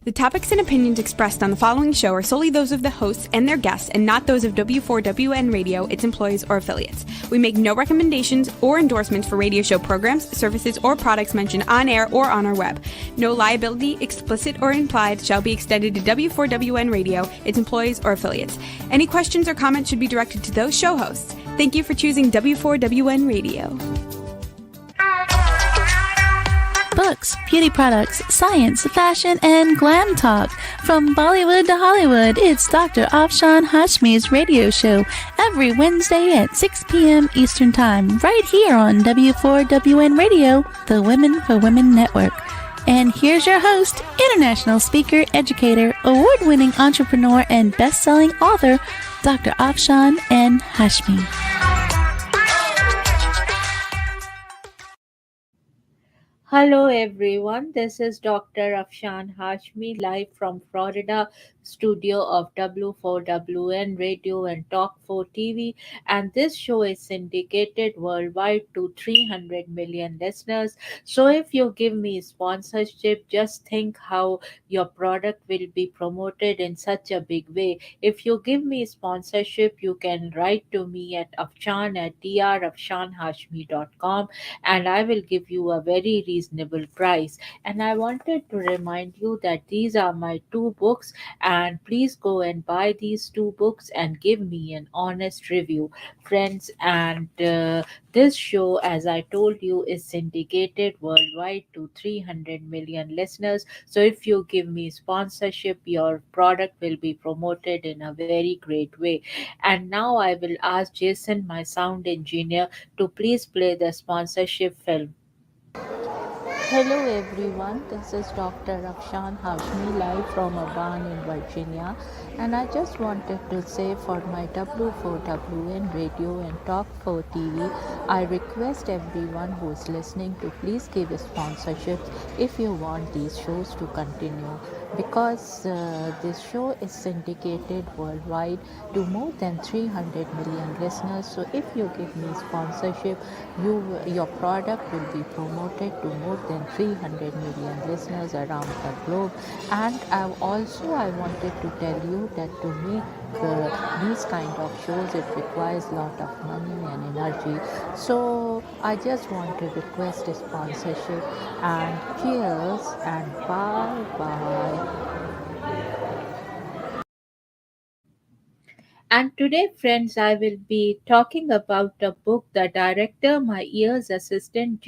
The topics and opinions expressed on the following show are solely those of the hosts and their guests and not those of W4WN Radio, its employees, or affiliates. We make no recommendations or endorsements for radio show programs, services, or products mentioned on air or on our web. No liability, explicit or implied, shall be extended to W4WN Radio, its employees, or affiliates. Any questions or comments should be directed to those show hosts. Thank you for choosing W4WN Radio. Books, beauty products, science, fashion, and glam talk. From Bollywood to Hollywood, it's Dr. Afshan Hashmi's radio show every Wednesday at 6 p.m. Eastern Time, right here on W4WN Radio, the Women for Women Network. And here's your host, international speaker, educator, award-winning entrepreneur, and best-selling author, Dr. Afshan N. Hashmi. Hello everyone, this is Dr. Afshan Hashmi live from Florida studio of W4WN Radio and Talk 4 TV, and this show is syndicated worldwide to 300 million listeners. So if you give me sponsorship, just think how your product will be promoted in such a big way. If you give me sponsorship, you can write to me at afshan@drafshanhashmi.com, and I will give you a very reasonable price. And I wanted to remind you that these are my two books, and please go and buy these two books and give me an honest review, friends. And this show, as I told you, is syndicated worldwide to 300 million listeners. So if you give me sponsorship, your product will be promoted in a very great way. And now I will ask Jason, my sound engineer, to please play the sponsorship film. Hello everyone, this is Dr. Afshan Hashmi live from a barn in Virginia, and I just wanted to say for my W4WN Radio and Talk 4 TV, I request everyone who is listening to please give sponsorships if you want these shows to continue, because this show is syndicated worldwide to more than 300 million listeners. So if you give me sponsorship, your product will be promoted to more than 300 million listeners around the globe. And I wanted to tell you that to make these kind of shows, it requires a lot of money and energy. So I just want to request a sponsorship, and cheers and bye bye. And today, friends, I will be talking about a book, The Director, My Ears Assistant,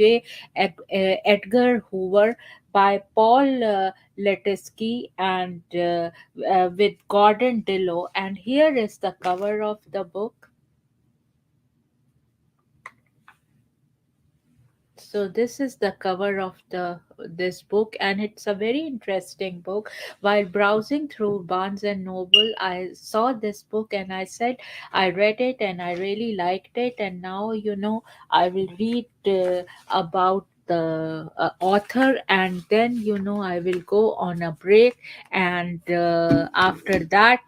Edgar Hoover, by Paul Letesky, and with Gordon Dillow. And here is the cover of the book. So this is the cover of this book, and it's a very interesting book. While browsing through Barnes and Noble, I saw this book and I read it and I really liked it. And now I will read about the author, and then I will go on a break, and after that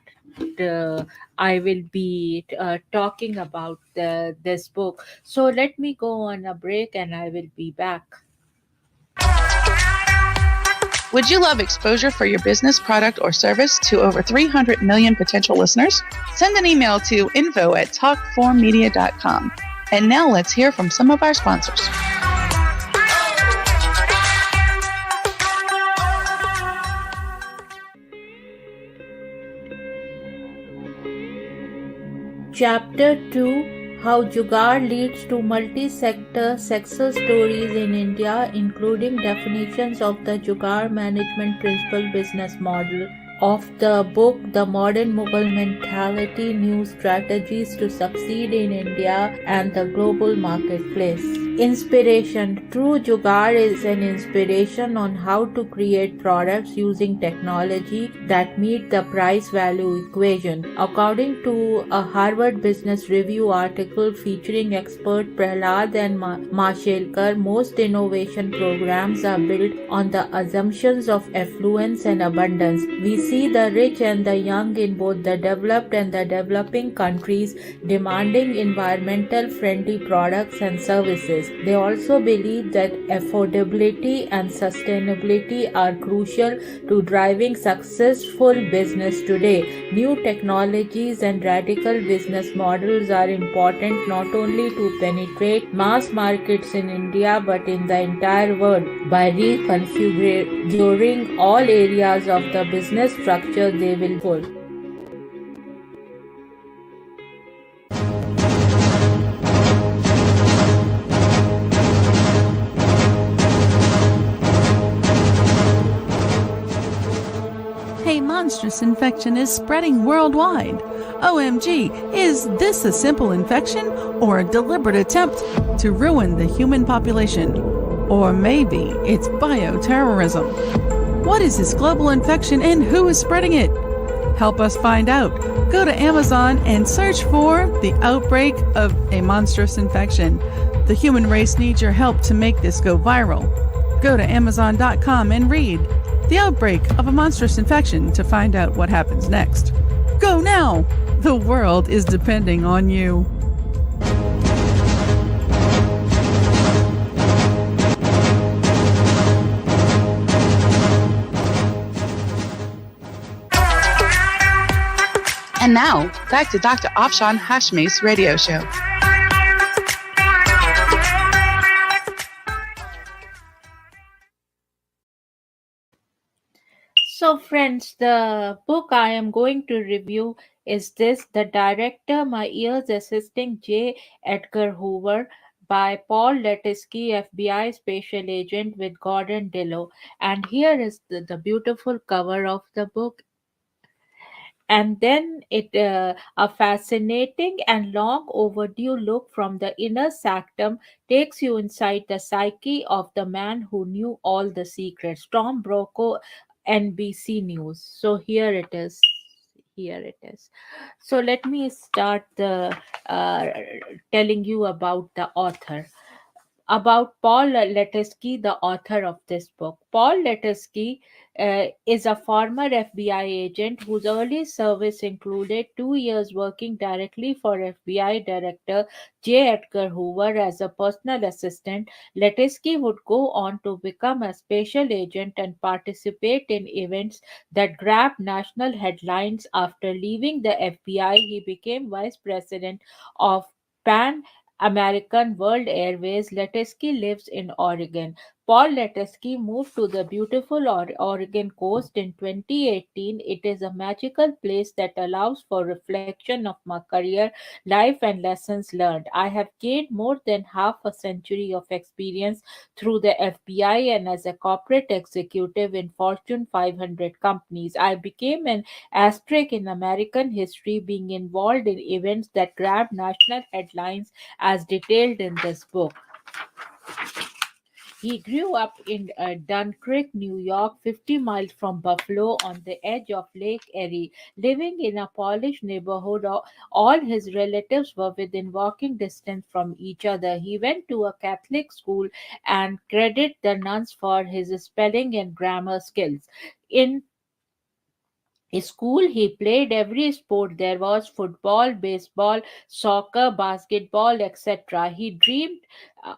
I will be talking about this book. So let me go on a break and I will be back. Would you love exposure for your business, product, or service to over 300 million potential listeners? Send an email to info@talk4media.com. And now let's hear from some of our sponsors. Chapter 2: How Jugaad Leads to Multi-Sector Success Stories in India, including definitions of the Jugaad Management Principle business model. Of the book, The Modern Mughal Mentality, New Strategies to Succeed in India and the Global Marketplace. Inspiration. True Jugaad is an inspiration on how to create products using technology that meet the price-value equation. According to a Harvard Business Review article featuring expert Prahlad and Mashelkar, most innovation programs are built on the assumptions of affluence and abundance. We see the rich and the young in both the developed and the developing countries demanding environmental friendly products and services. business. They also believe that affordability and sustainability are crucial to driving successful business today. New technologies and radical business models are important not only to penetrate mass markets in India but in the entire world. By reconfiguring all areas of the business structure, they will full. A monstrous infection is spreading worldwide. OMG, is this a simple infection or a deliberate attempt to ruin the human population? Or maybe it's bioterrorism. What is this global infection and who is spreading it? Help us find out. Go to Amazon and search for The Outbreak of a Monstrous Infection. The human race needs your help to make this go viral. Go to Amazon.com and read The Outbreak of a Monstrous Infection to find out what happens next. Go now! The world is depending on you. And now, back to Dr. Afshan Hashmi's radio show. So, friends, the book I am going to review is this: The Director, My Ears Assisting J. Edgar Hoover by Paul Letiski, FBI Special Agent with Gordon Dillo. And here is the beautiful cover of the book. And then a fascinating and long overdue look from the inner sanctum takes you inside the psyche of the man who knew all the secrets. Tom Brokaw, NBC News. So here it is. Here it is. So let me start the uh, telling you about the author, about Paul Letiski, the author of this book. Paul Letiski is a former FBI agent whose early service included 2 years working directly for FBI Director J. Edgar Hoover as a personal assistant. Letiski would go on to become a special agent and participate in events that grabbed national headlines. After leaving the FBI, he became vice president of Pan American World Airways. Letiski lives in Oregon. Paul Letiski moved to the beautiful Oregon coast in 2018. It is a magical place that allows for reflection of my career, life, and lessons learned. I have gained more than half a century of experience through the FBI and as a corporate executive in Fortune 500 companies. I became an asterisk in American history, being involved in events that grabbed national headlines as detailed in this book. He grew up in Dunkirk, New York, 50 miles from Buffalo on the edge of Lake Erie. Living in a polished neighborhood, all his relatives were within walking distance from each other. He went to a Catholic school and credited the nuns for his spelling and grammar skills. In school, he played every sport there was: football, baseball, soccer, basketball, etc. He dreamed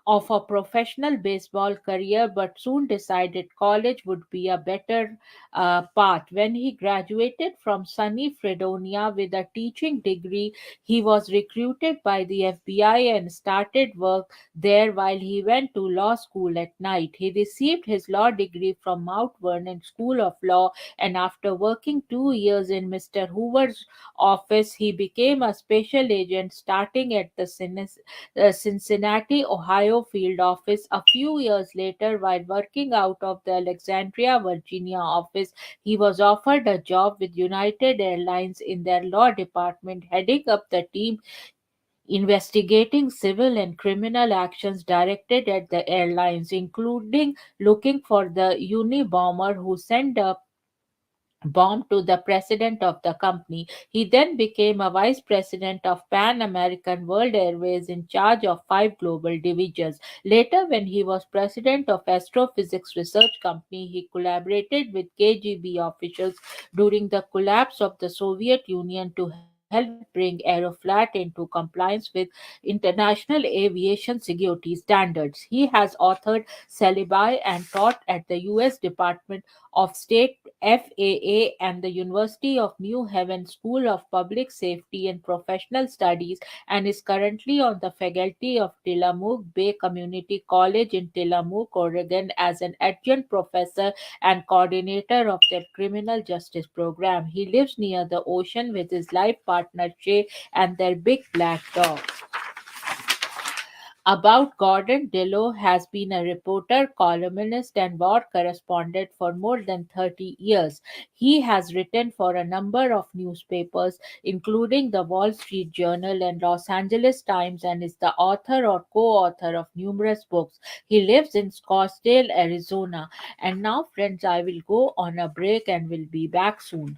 of a professional baseball career but soon decided college would be a better path. When he graduated from sunny Fredonia with a teaching degree, he was recruited by the FBI and started work there while he went to law school at night. He received his law degree from Mount Vernon School of Law, and after working 2 years in Mr. Hoover's office, he became a special agent starting at the Cincinnati, Ohio field office. A few years later, while working out of the Alexandria, Virginia office, he was offered a job with United Airlines in their law department, heading up the team investigating civil and criminal actions directed at the airlines, including looking for the Unabomber who sent a bomb to the president of the company. He then became a vice president of Pan American World Airways in charge of 5 global divisions. Later, when he was president of Astrophysics Research Company, he collaborated with KGB officials during the collapse of the Soviet Union to help help bring Aeroflat into compliance with international aviation security standards. He has authored syllabi and taught at the U.S. Department of State, FAA, and the University of New Haven School of Public Safety and Professional Studies, and is currently on the faculty of Tillamook Bay Community College in Tillamook, Oregon, as an adjunct professor and coordinator of their criminal justice program. He lives near the ocean with his life partner Shay and their big black dog. About Gordon, Dillow has been a reporter, columnist, and war correspondent for more than 30 years. He has written for a number of newspapers, including the Wall Street Journal and Los Angeles Times, and is the author or co author of numerous books. He lives in Scottsdale, Arizona. And now, friends, I will go on a break and will be back soon.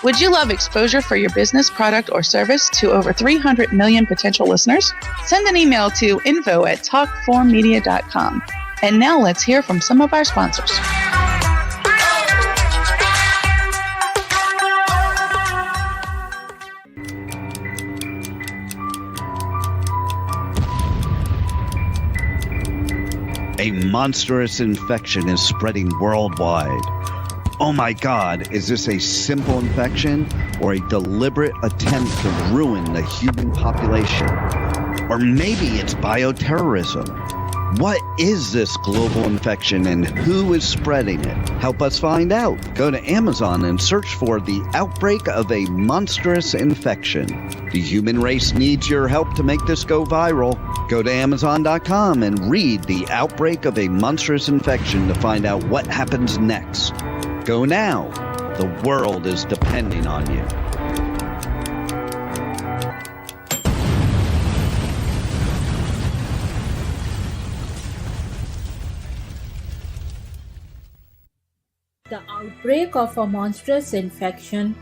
Would you love exposure for your business, product, or service to over 300 million potential listeners? Send an email to info@talkformedia.com. And now let's hear from some of our sponsors. A monstrous infection is spreading worldwide. Oh my God, is this a simple infection or a deliberate attempt to ruin the human population? Or maybe it's bioterrorism. What is this global infection and who is spreading it? Help us find out. Go to Amazon and search for the outbreak of a monstrous infection. The human race needs your help to make this go viral. Go to Amazon.com and read The Outbreak of a Monstrous Infection to find out what happens next. Go now. The world is depending on you. The Outbreak of a Monstrous Infection,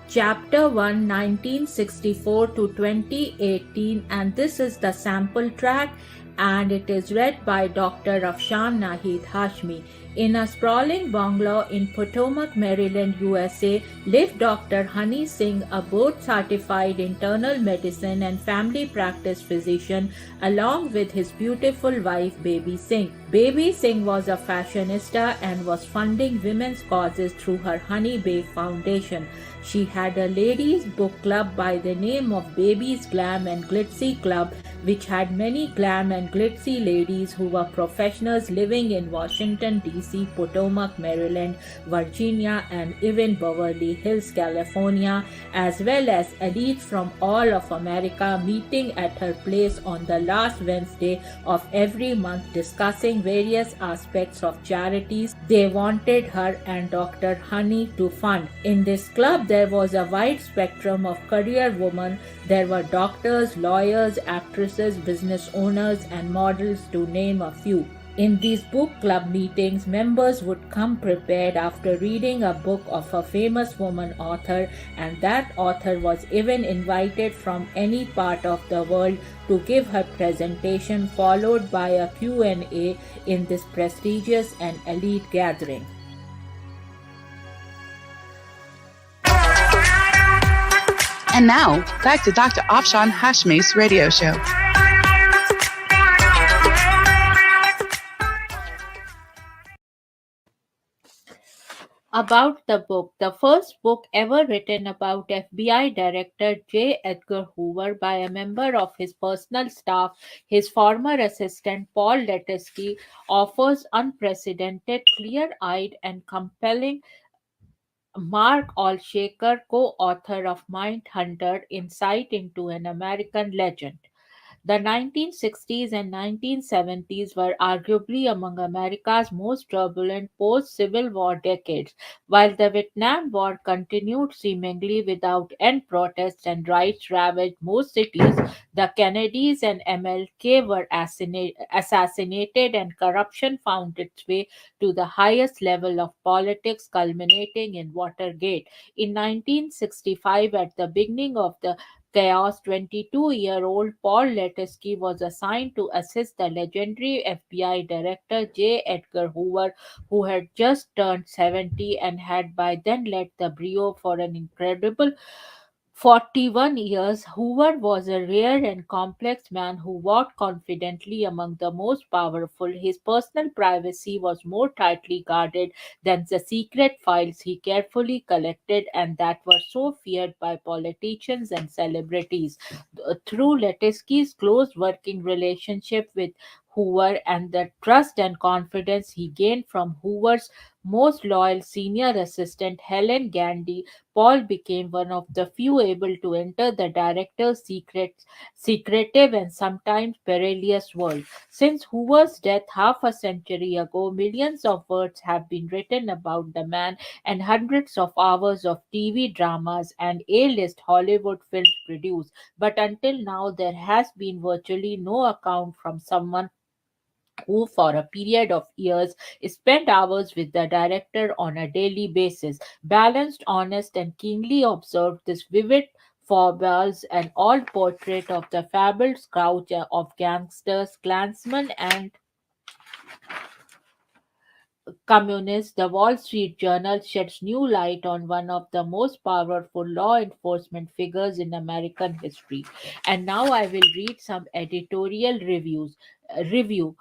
Chapter 1, 1964 to 2018, and this is the sample track, and it is read by Dr. Afshan Hashmi. In a sprawling bungalow in Potomac, Maryland, USA, lived Dr. Honey Singh, a board-certified internal medicine and family practice physician, along with his beautiful wife, Baby Singh. Baby Singh was a fashionista and was funding women's causes through her Honey Bay Foundation. She had a ladies' book club by the name of Baby's Glam and Glitzy Club, which had many glam and glitzy ladies who were professionals living in Washington, D.C., Potomac, Maryland, Virginia, and even Beverly Hills, California, as well as elites from all of America meeting at her place on the last Wednesday of every month, discussing various aspects of charities they wanted her and Dr. Honey to fund. In this club, there was a wide spectrum of career women. There were doctors, lawyers, actresses, business owners, and models, to name a few. In these book club meetings, members would come prepared after reading a book of a famous woman author, and that author was even invited from any part of the world to give her presentation, followed by a Q&A in this prestigious and elite gathering. And now, back to Dr. Afshan Hashmi's radio show. About the book, the first book ever written about FBI Director J. Edgar Hoover by a member of his personal staff, his former assistant Paul Letesky, offers unprecedented, clear-eyed, and compelling Mark Allshaker, co-author of Mindhunter, insight into an American legend. The 1960s and 1970s were arguably among America's most turbulent post Civil War decades. While the Vietnam War continued seemingly without end, protests and riots ravaged most cities, the Kennedys and MLK were assassinated, and corruption found its way to the highest level of politics, culminating in Watergate. In 1965, at the beginning of the chaos, 22-year-old Paul Letesky was assigned to assist the legendary FBI Director J. Edgar Hoover, who had just turned 70 and had by then led the Bureau for an incredible 41 years. Hoover was a rare and complex man who walked confidently among the most powerful. His personal privacy was more tightly guarded than the secret files he carefully collected and that were so feared by politicians and celebrities. Through Letesky's close working relationship with Hoover and the trust and confidence he gained from Hoover's most loyal senior assistant, Helen Gandy, Paul became one of the few able to enter the director's secretive and sometimes perilous world. Since Hoover's death half a century ago, millions of words have been written about the man and hundreds of hours of TV dramas and A-list Hollywood films produced. But until now, there has been virtually no account from someone who, for a period of years, spent hours with the director on a daily basis, balanced, honest, and keenly observed this vivid foibles and all portrait of the fabled scourge of gangsters, clansmen, and communists. The Wall Street Journal sheds new light on one of the most powerful law enforcement figures in American history. And now I will read some editorial review.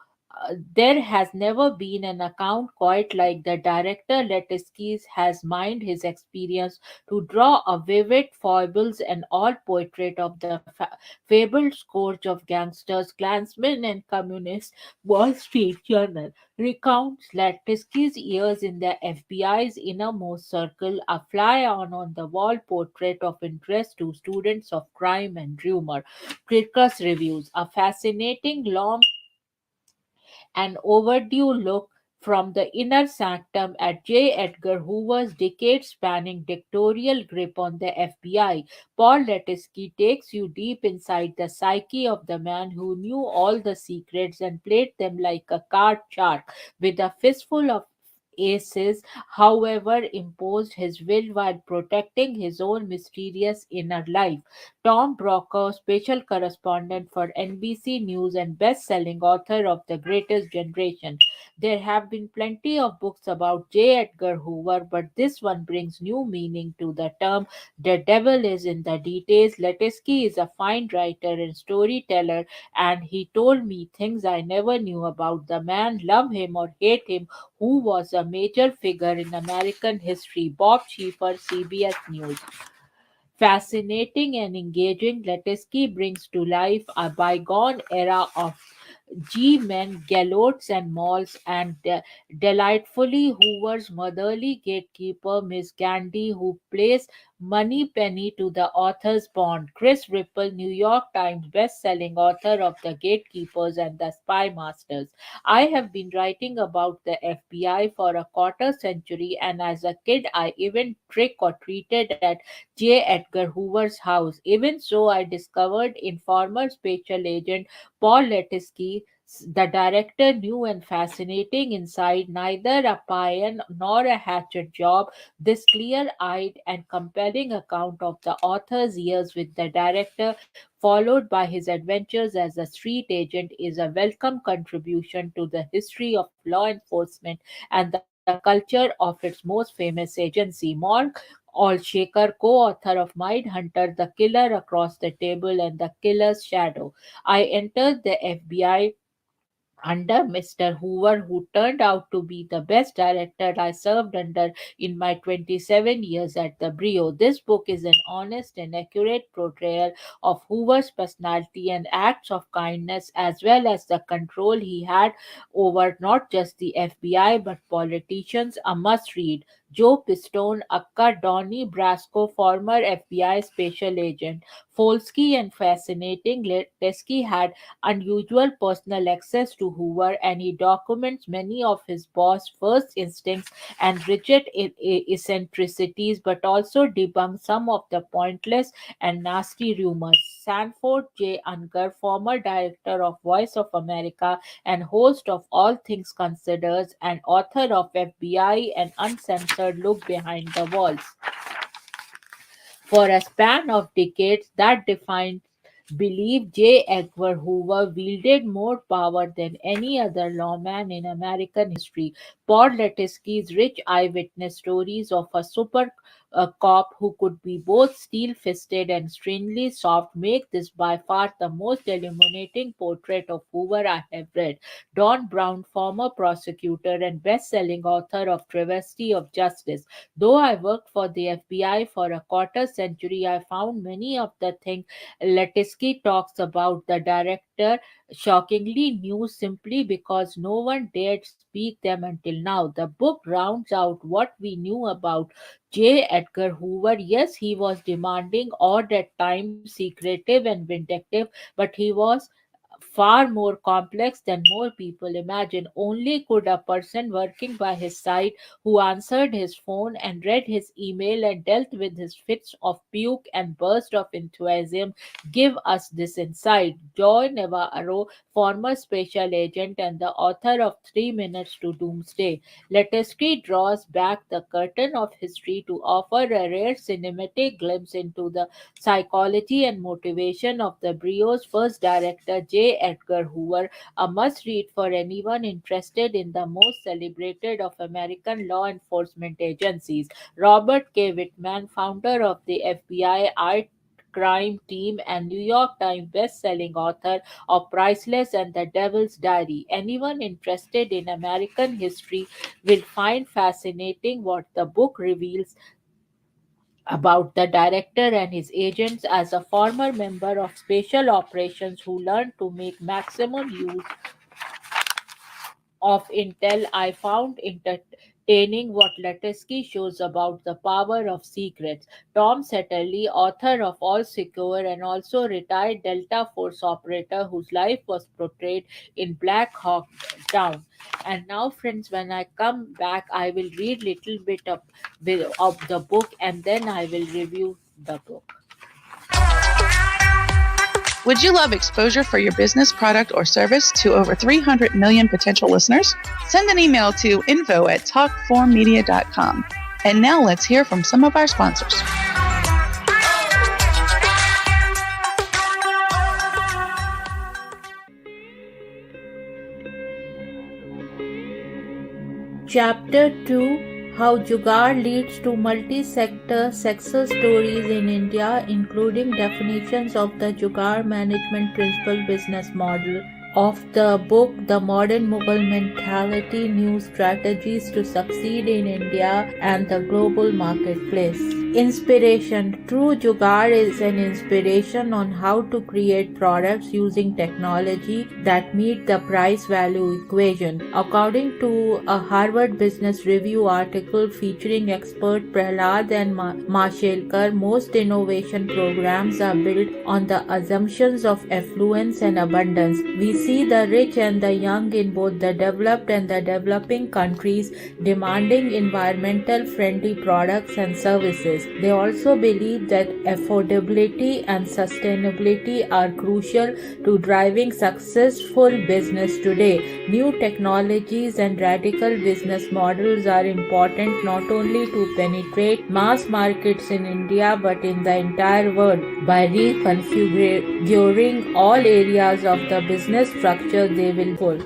There has never been an account quite like the director Letesky's has mined his experience to draw a vivid foibles and all portrait of the fabled scourge of gangsters, clansmen, and communists. Wall Street Journal recounts Latesky's years in the FBI's innermost circle, a fly on the wall portrait of interest to students of crime and rumor. Critics reviews a fascinating, long, an overdue look from the inner sanctum at J. Edgar Hoover's decade spanning dictatorial grip on the FBI. Paul Letesky takes you deep inside the psyche of the man who knew all the secrets and played them like a card shark with a fistful of aces, however, imposed his will while protecting his own mysterious inner life. Tom Brokaw, special correspondent for NBC News and best-selling author of The Greatest Generation. There have been plenty of books about J. Edgar Hoover, but this one brings new meaning to the term. The devil is in the details. Letesky is a fine writer and storyteller, and he told me things I never knew about the man. Love him or hate him, who was a major figure in American history. Bob Schieffer, CBS News. Fascinating and engaging, Letesky brings to life a bygone era of G-men, galots, and malls, and delightfully Hoover's motherly gatekeeper, Miss Gandy, who plays Moneypenny to the author's bond. Chris Ripple, New York Times best-selling author of The Gatekeepers and The Spy Masters. I have been writing about the FBI for a quarter century, and as a kid, I even trick or treated at J. Edgar Hoover's house. Even so, I discovered in former special agent Paul Letesky, the director, new and fascinating inside, neither a pie nor a hatchet job. This clear eyed and compelling account of the author's years with the director, followed by his adventures as a street agent, is a welcome contribution to the history of law enforcement and the culture of its most famous agency. Mark Allshaker, co-author of Mind Hunter, The Killer Across the Table and The Killer's Shadow. I entered the FBI under Mr. Hoover, who turned out to be the best director I served under in my 27 years at the Brio. This book is an honest and accurate portrayal of Hoover's personality and acts of kindness, as well as the control he had over not just the FBI but politicians. A must read. Joe Pistone, Akka Donnie Brasco, former FBI special agent. Folsky and fascinating. Letesky had unusual personal access to Hoover, and he documents many of his boss' first instincts and rigid eccentricities, but also debunks some of the pointless and nasty rumors. Sanford J. Unger, former director of Voice of America and host of All Things Considered, and author of FBI, An Uncensored Look Behind the Walls. For a span of decades that defined believe J. Edgar Hoover wielded more power than any other lawman in American history. Podletinsky's rich eyewitness stories of a super cop who could be both steel-fisted and strangely soft make this by far the most illuminating portrait of Hoover I have read. Don Brown, former prosecutor and best-selling author of Travesty of Justice. Though I worked for the FBI for a quarter century, I found many of the things Letinsky talks about the director shockingly new simply because no one dared speak them until now. The book rounds out what we knew about J. Edgar Hoover. Yes, he was demanding, odd at times, secretive and vindictive, but he was far more complex than more people imagine. Only could a person working by his side who answered his phone and read his email and dealt with his fits of puke and burst of enthusiasm give us this insight. Joy Navarro, former special agent and the author of 3 Minutes to Doomsday, Letinsky draws back the curtain of history to offer a rare cinematic glimpse into the psychology and motivation of the Brio's first director, J. Edgar Hoover, a must read for anyone interested in the most celebrated of American law enforcement agencies. Robert K. Whitman, founder of the FBI Art Crime Team and New York Times best-selling author of Priceless and the Devil's Diary. Anyone interested in American history will find fascinating what the book reveals about the director and his agents as a former member of special operations who learned to make maximum use of intel. I found entertaining what Letinsky shows about the power of secrets. Tom Setterly, author of All Secure and also retired Delta Force operator whose life was portrayed in Black Hawk Down. And now, friends, when I come back, I will read little bit of the book and then I will review the book. Would you love exposure for your business, product, or service to over 300 million potential listeners? Send an email to info@talk4media.com. And now let's hear from some of our sponsors. Chapter 2, How Jugaad Leads to Multi-Sector Success Stories in India, including definitions of the Jugaad Management Principle business model. Of the book, The Modern Mughal Mentality, New Strategies to Succeed in India and the Global Marketplace. Inspiration. True Jugaad is an inspiration on how to create products using technology that meet the price-value equation. According to a Harvard Business Review article featuring expert Prahlad and Mashelkar, most innovation programs are built on the assumptions of affluence and abundance. We see the rich and the young in both the developed and the developing countries demanding environmental friendly products and services. They also believe that affordability and sustainability are crucial to driving successful business today. New technologies and radical business models are important not only to penetrate mass markets in India but in the entire world. By reconfiguring all areas of the business structure, they will pull.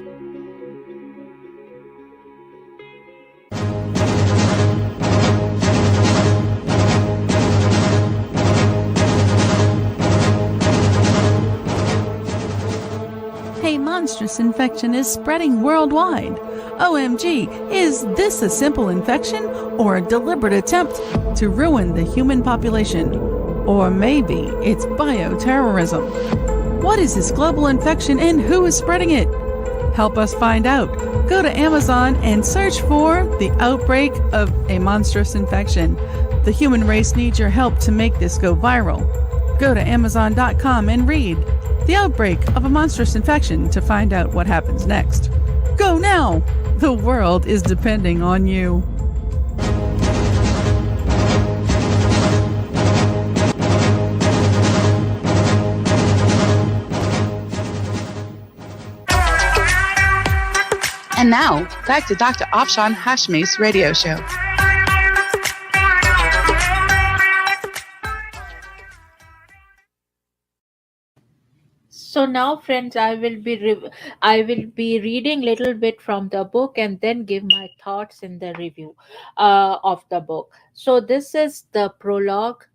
A monstrous infection is spreading worldwide. OMG, is this a simple infection or a deliberate attempt to ruin the human population? Or maybe it's bioterrorism. What is this global infection and who is spreading it? Help us find out. Go to Amazon and search for The Outbreak of a Monstrous Infection. The human race needs your help to make this go viral. Go to Amazon.com and read The Outbreak of a Monstrous Infection to find out what happens next. Go now! The world is depending on you. And now, back to Dr. Afshan Hashmi's radio show. So now, friends, I will be reading little bit from the book and then give my thoughts in the review of the book. So this is the prologue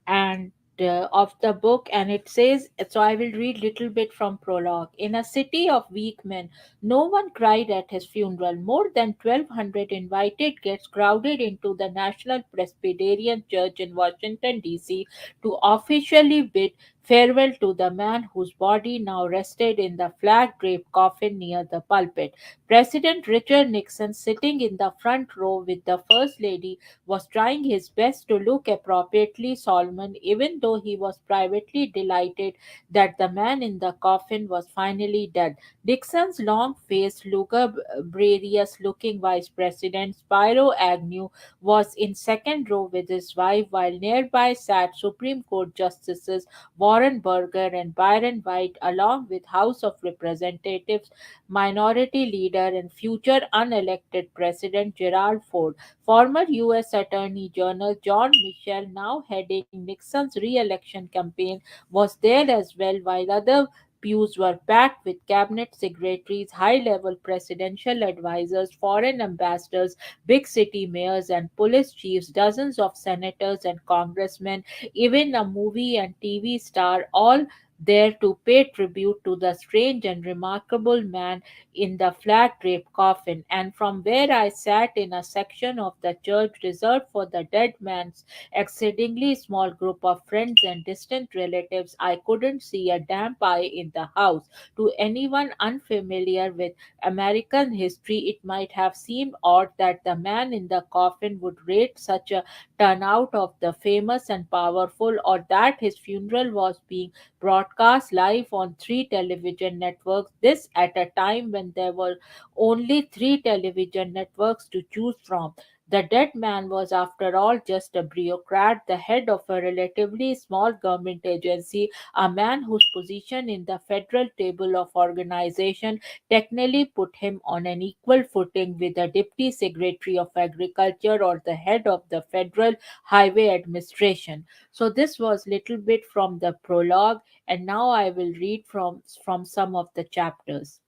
and of the book, and it says, so I will read little bit from prologue. In a city of weak men, no one cried at his funeral. More than 1200 invited guests crowded into the National Presbyterian Church in Washington, D.C. to officially bid farewell to the man whose body now rested in the flag draped coffin near the pulpit. President Richard Nixon, sitting in the front row with the First Lady, was trying his best to look appropriately solemn, even though he was privately delighted that the man in the coffin was finally dead. Dixon's long faced, lugubrious looking Vice President, Spiro Agnew, was in second row with his wife, while nearby sat Supreme Court Justices Warren Burger and Byron White, along with House of Representatives Minority Leader and future unelected President Gerald Ford. Former U.S. Attorney General John Mitchell, now heading Nixon's re-election campaign, was there as well, while other pews were packed with cabinet secretaries, high-level presidential advisors, foreign ambassadors, big city mayors, and police chiefs, dozens of senators and congressmen, even a movie and TV star, all there to pay tribute to the strange and remarkable man in the flag draped coffin. And from where I sat in a section of the church reserved for the dead man's exceedingly small group of friends and distant relatives, I couldn't see a damn eye in the house. To anyone unfamiliar with American history, it might have seemed odd that the man in the coffin would rate such a turnout of the famous and powerful, or that his funeral was being broadcast live on three television networks. This at a time when there were only three television networks to choose from. The dead man was, after all, just a bureaucrat, the head of a relatively small government agency, a man whose position in the federal table of organization technically put him on an equal footing with the Deputy Secretary of Agriculture or the head of the Federal Highway Administration. So this was little bit from the prologue, and now I will read from some of the chapters.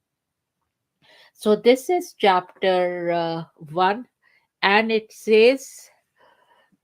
So this is chapter 1, and it says,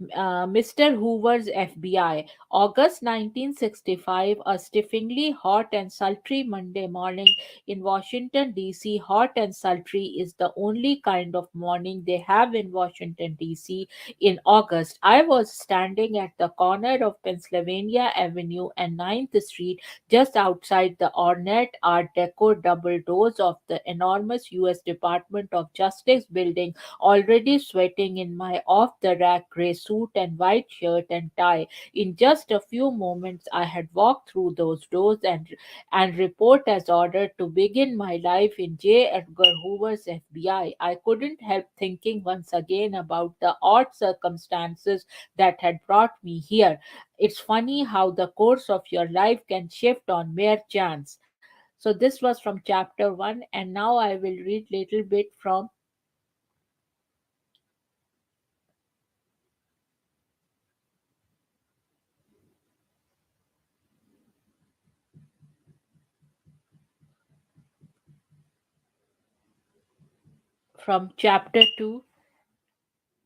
Mr. Hoover's FBI. August 1965, a stiffingly hot and sultry Monday morning in Washington, D.C. Hot and sultry is the only kind of morning they have in Washington, D.C. in August. I was standing at the corner of Pennsylvania Avenue and Ninth Street, just outside the ornate Art Deco double doors of the enormous U.S. Department of Justice building, already sweating in my off the rack grey suit and white shirt and tie. In just a few moments, I had walked through those doors and report as ordered to begin my life in J. Edgar Hoover's FBI. I couldn't help thinking once again about the odd circumstances that had brought me here. It's funny how the course of your life can shift on mere chance. So this was from chapter 1, and now I will read little bit from chapter 2,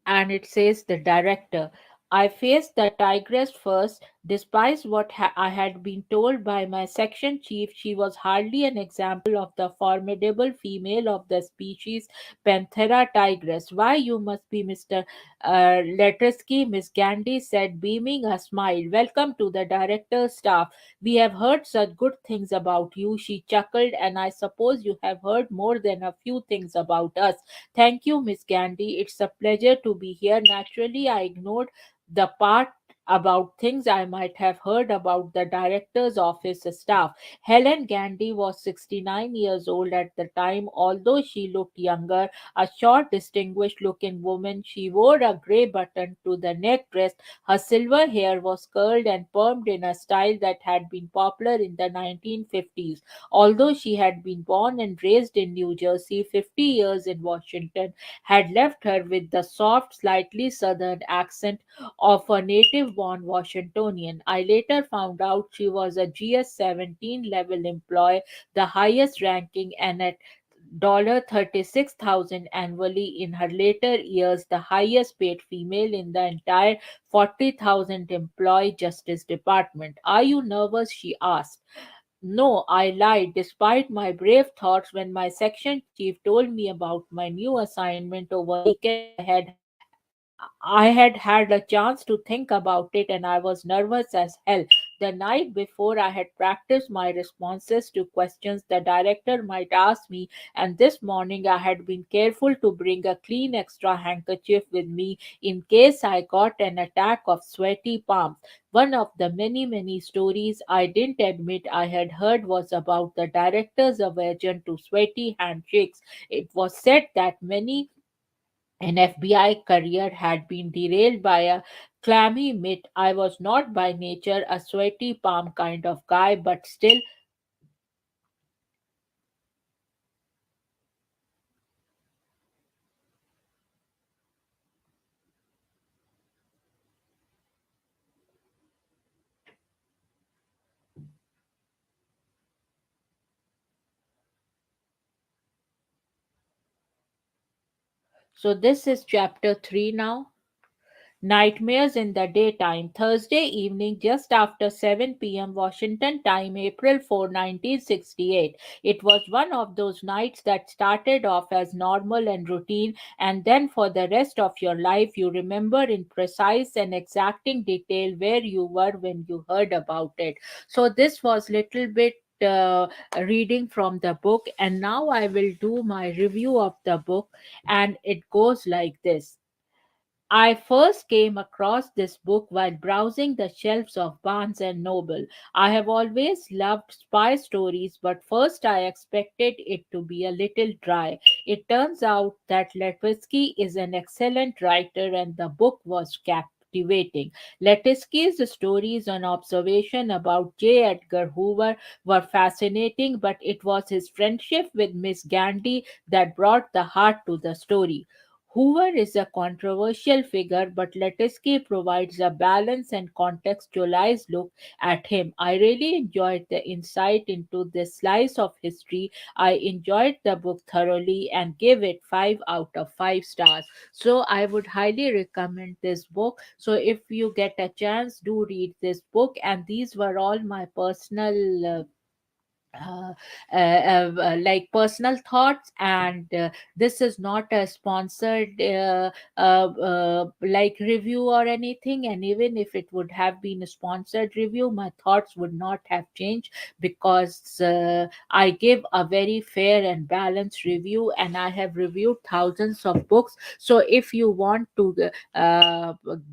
and it says, the director. I faced the tigress first. Despite what I had been told by my section chief, she was hardly an example of the formidable female of the species Panthera tigris. Why, you must be Mr. Lettersky, Miss Gandy said, beaming a smile. Welcome to the director's staff. We have heard such good things about you, she chuckled, and I suppose you have heard more than a few things about us. Thank you, Miss Gandy. It's a pleasure to be here. Naturally, I ignored the part about things I might have heard about the director's office staff. Helen Gandy was 69 years old at the time, although she looked younger. A short, distinguished looking woman, she wore a grey button to the neck dress. Her silver hair was curled and permed in a style that had been popular in the 1950s. Although she had been born and raised in New Jersey, 50 years in Washington had left her with the soft, slightly southern accent of a native born Washingtonian. I later found out she was a GS-17 level employee, the highest ranking, and at $36,000 annually in her later years, the highest paid female in the entire 40,000 employee Justice Department. Are you nervous? She asked. No, I lied, despite my brave thoughts when my section chief told me about my new assignment over the weekend. I had had a chance to think about it and I was nervous as hell. The night before, I had practiced my responses to questions the director might ask me, and this morning I had been careful to bring a clean extra handkerchief with me in case I got an attack of sweaty palms. One of the many, many stories I didn't admit I had heard was about the director's aversion to sweaty handshakes. It was said that many an FBI career had been derailed by a clammy mitt. I was not by nature a sweaty palm kind of guy, but still. So, this is chapter 3 now. Nightmares in the Daytime, Thursday evening, just after 7 p.m. Washington time, April 4, 1968. It was one of those nights that started off as normal and routine, and then for the rest of your life, you remember in precise and exacting detail where you were when you heard about it. So, this was little bit. Reading from the book, and now I will do my review of the book, and it goes like this. I first came across this book while browsing the shelves of Barnes and Noble. I have always loved spy stories, but first I expected it to be a little dry. It turns out that Lewitsky is an excellent writer and the book was captivating. Lewitsky's stories on observation about J. Edgar Hoover were fascinating, but it was his friendship with Miss Gandhi that brought the heart to the story. Hoover is a controversial figure, but Lewitsky provides a balanced and contextualized look at him. I really enjoyed the insight into this slice of history. I enjoyed the book thoroughly and give it 5 out of 5 stars. So I would highly recommend this book. So if you get a chance, do read this book. And these were all my personal uh, like personal thoughts, and this is not a sponsored like review or anything, and even if it would have been a sponsored review, my thoughts would not have changed because I give a very fair and balanced review, and I have reviewed thousands of books. So if you want to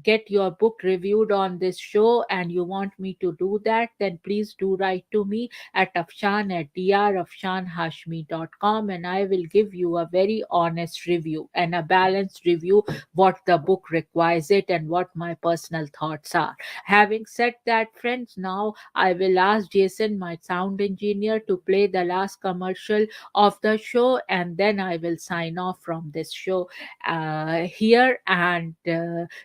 get your book reviewed on this show and you want me to do that, then please do write to me at Afshan at drafshanhashmi.com, and I will give you a very honest review and a balanced review, what the book requires it and what my personal thoughts are. Having said that, friends, now I will ask Jason, my sound engineer, to play the last commercial of the show, and then I will sign off from this show here. And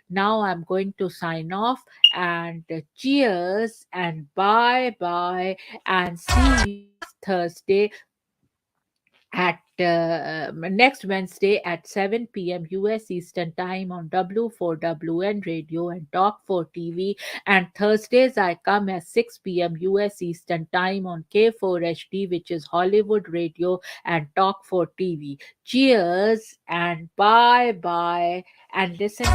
now I'm going to sign off, and cheers and bye bye, and see you Thursday at next Wednesday at 7 p.m. US Eastern Time on W4WN Radio and Talk 4 TV. And Thursdays I come at 6 p.m. US Eastern Time on K4HD, which is Hollywood Radio and Talk 4 TV. Cheers and bye bye, and listen.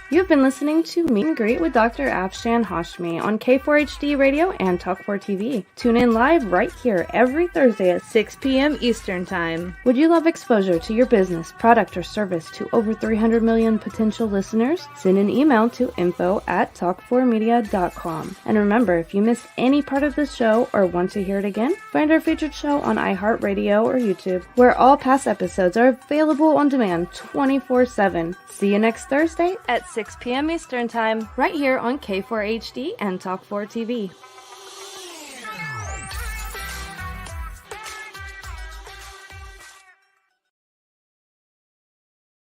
You've been listening to Meet and Greet with Dr. Afshan Hashmi on K4HD Radio and Talk4 TV. Tune in live right here every Thursday at 6 p.m. Eastern Time. Would you love exposure to your business, product, or service to over 300 million potential listeners? Send an email to info@talk4media.com. And remember, if you missed any part of this show or want to hear it again, find our featured show on iHeartRadio or YouTube, where all past episodes are available on demand 24/7. See you next Thursday at 6 p.m. Eastern Time, right here on K4HD and Talk4 TV.